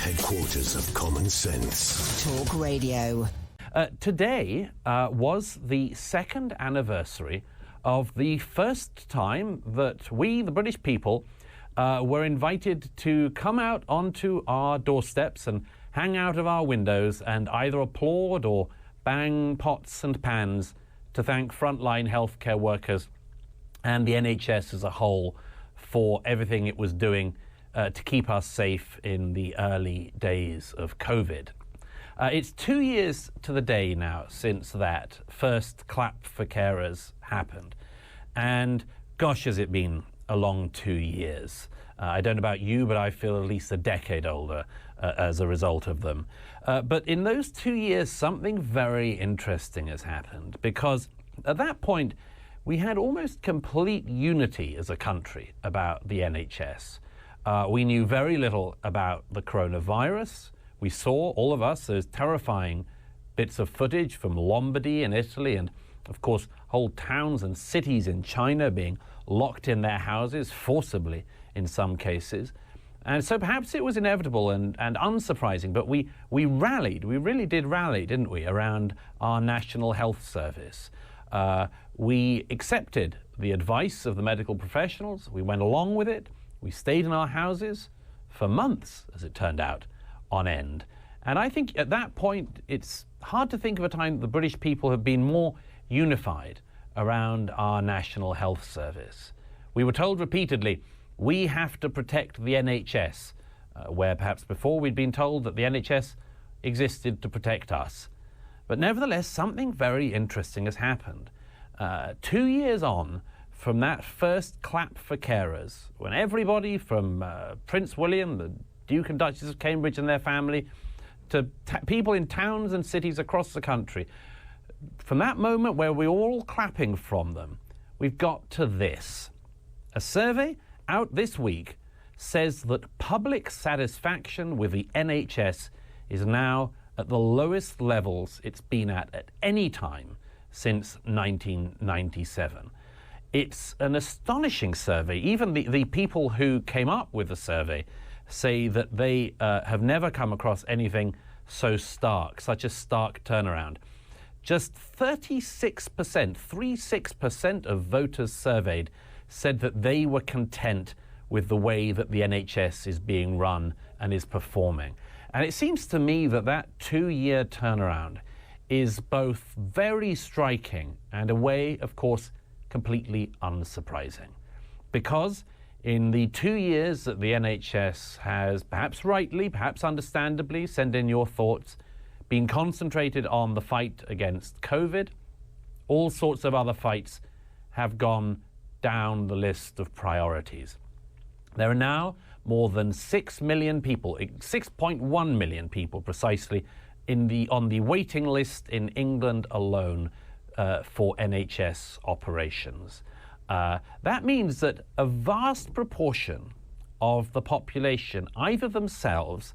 Headquarters of common sense. Talk Radio. Today was the second anniversary of the first time that we, the British people, were invited to come out onto our doorsteps and hang out of our windows and either applaud or bang pots and pans to thank frontline healthcare workers and the NHS as a whole for everything it was doing to keep us safe in the early days of COVID. It's 2 years to the day now since that first clap for carers happened. And gosh, has it been a long 2 years. I don't know about you, but I feel at least a decade older as a result of them. But in those 2 years, something very interesting has happened, because at that point, we had almost complete unity as a country about the NHS. We knew very little about the coronavirus. We saw, all of us, those terrifying bits of footage from Lombardy in Italy, and of course whole towns and cities in China being locked in their houses, forcibly in some cases. And so perhaps it was inevitable and unsurprising, but we rallied, we really did rally, didn't we, around our National Health Service. We accepted the advice of the medical professionals, we went along with it, we stayed in our houses for months, as it turned out, on end. And I think at that point, it's hard to think of a time that the British people have been more unified around our National Health Service. We were told repeatedly, we have to protect the NHS, where perhaps before we'd been told that the NHS existed to protect us. But nevertheless, something very interesting has happened. 2 years on from that first clap for carers, when everybody from Prince William, the Duke and Duchess of Cambridge and their family, to people in towns and cities across the country, from that moment where we're all clapping from them, we've got to this. A survey out this week says that public satisfaction with the NHS is now at the lowest levels it's been at any time since 1997. It's an astonishing survey. Even the people who came up with the survey say that they have never come across anything so stark, such a stark turnaround. Just 36% of voters surveyed said that they were content with the way that the NHS is being run and is performing. And it seems to me that that 2-year turnaround is both very striking and a way, of course, completely unsurprising. Because in the 2 years that the NHS has, perhaps rightly, perhaps understandably, send in your thoughts, been concentrated on the fight against COVID, all sorts of other fights have gone down the list of priorities. There are now more than 6 million people, 6.1 million people precisely, on the waiting list in England alone for NHS operations. That means that a vast proportion of the population, either themselves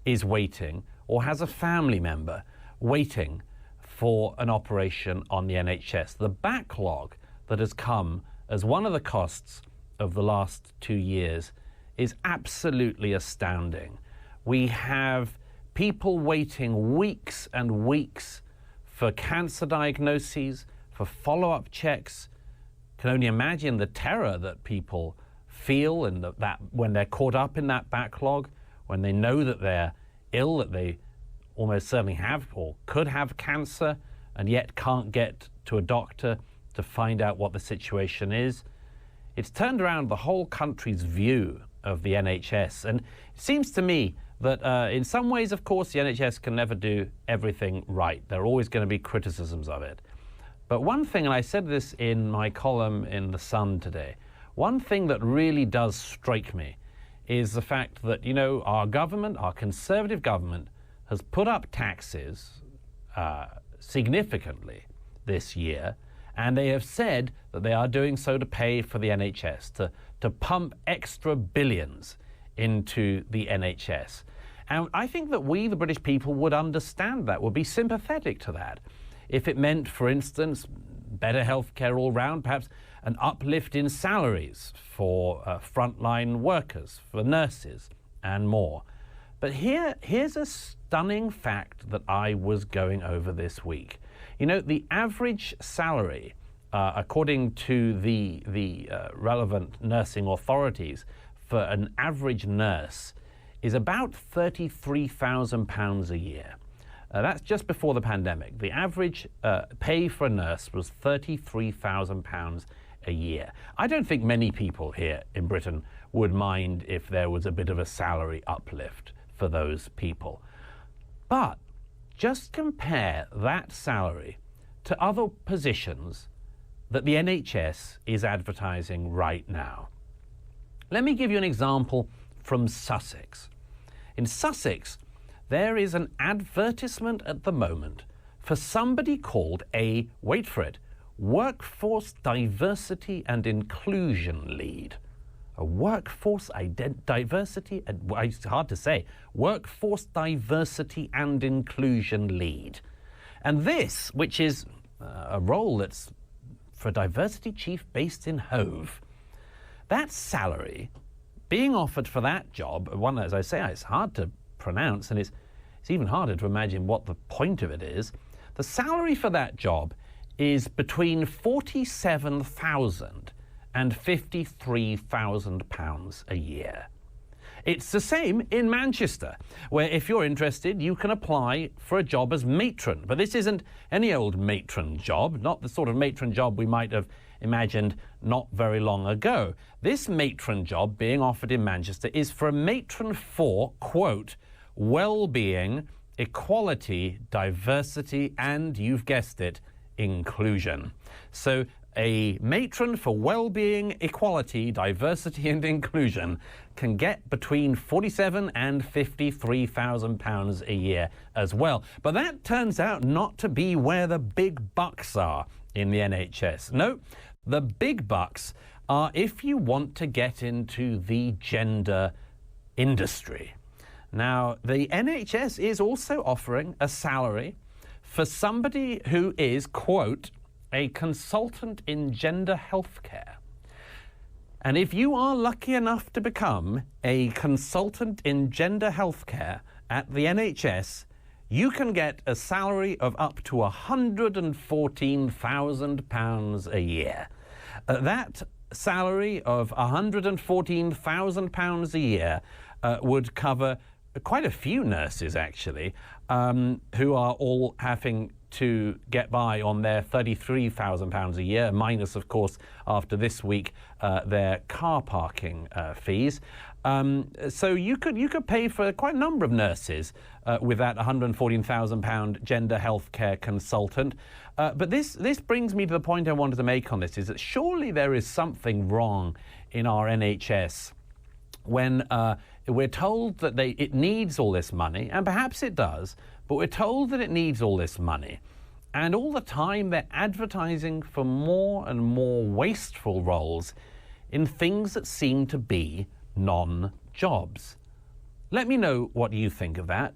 is waiting or has a family member waiting for an operation on the NHS. The backlog that has come as one of the costs of the last 2 years is absolutely astounding. We have people waiting weeks and weeks for cancer diagnoses, for follow-up checks. Can only imagine the terror that people feel and that when they're caught up in that backlog, when they know that they're ill, that they almost certainly have or could have cancer and yet can't get to a doctor to find out what the situation is. It's turned around the whole country's view of the NHS. And it seems to me that in some ways, of course, the NHS can never do everything right. There are always going to be criticisms of it. But one thing, and I said this in my column in The Sun today, one thing that really does strike me is the fact that, you know, our government, our Conservative government, has put up taxes significantly this year, and they have said that they are doing so to pay for the NHS, to pump extra billions into the NHS. And I think that we, the British people, would understand that, would be sympathetic to that. If it meant, for instance, better healthcare all round, perhaps an uplift in salaries for frontline workers, for nurses and more. But here's a stunning fact that I was going over this week. You know, the average salary, according to the relevant nursing authorities, for an average nurse is about £33,000 a year. That's just before the pandemic. The average pay for a nurse was £33,000 a year. I don't think many people here in Britain would mind if there was a bit of a salary uplift for those people. But just compare that salary to other positions that the NHS is advertising right now. Let me give you an example from Sussex. In Sussex, there is an advertisement at the moment for somebody called a, wait for it, Workforce Diversity and Inclusion Lead. A workforce diversity, it's hard to say, Workforce Diversity and Inclusion Lead. And this, which is a role that's for a diversity chief based in Hove, that salary being offered for that job, one, as I say, it's hard to pronounce, and it's even harder to imagine what the point of it is. The salary for that job is between £47,000 and £53,000 a year. It's the same in Manchester, where if you're interested, you can apply for a job as matron. But this isn't any old matron job, not the sort of matron job we might have imagined not very long ago. This matron job being offered in Manchester is for a matron for, quote, well-being, equality, diversity, and, you've guessed it, inclusion. So a matron for well-being, equality, diversity and inclusion can get between £47,000 and £53,000 a year as well. But that turns out not to be where the big bucks are in the NHS. No, the big bucks are if you want to get into the gender industry. Now, the NHS is also offering a salary for somebody who is, quote, a consultant in gender healthcare. And if you are lucky enough to become a consultant in gender healthcare at the NHS, you can get a salary of up to £114,000 a year. That salary of £114,000 a year would cover quite a few nurses, actually, who are all having to get by on their £33,000 a year, minus, of course, after this week, their car parking fees. So you could pay for quite a number of nurses with that £114,000 gender healthcare consultant. But this brings me to the point I wanted to make on this, is that surely there is something wrong in our NHS when we're told that it needs all this money, and perhaps it does, but we're told that it needs all this money, and all the time they're advertising for more and more wasteful roles in things that seem to be non-jobs. Let me know what you think of that.